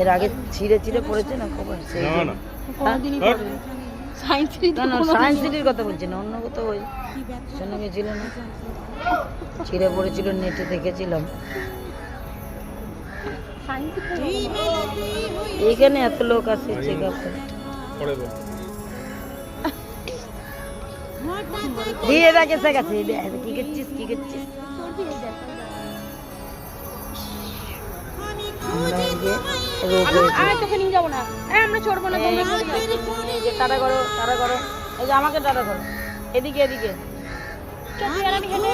এর আগে ছিঁড়ে ছিঁড়ে পড়েছে না খবর সেই সায়েন্স সিটির কথা বলছি না, অন্য কোথাও ওই শোনা গেছিল না, ছিঁড়ে পড়েছিল, নেটে দেখেছিলাম। এইখানে এত লোক আসে চেক আপ দিয়ে দেখে সে গেছে। কি করছিস কি করছিস? তোকে নিয়ে যাবো না, আমরা চড়বো না, টাটা করো টাটা করো, এই যে আমাকে টাটা করো, এদিকে এদিকে। আমি হেঁটে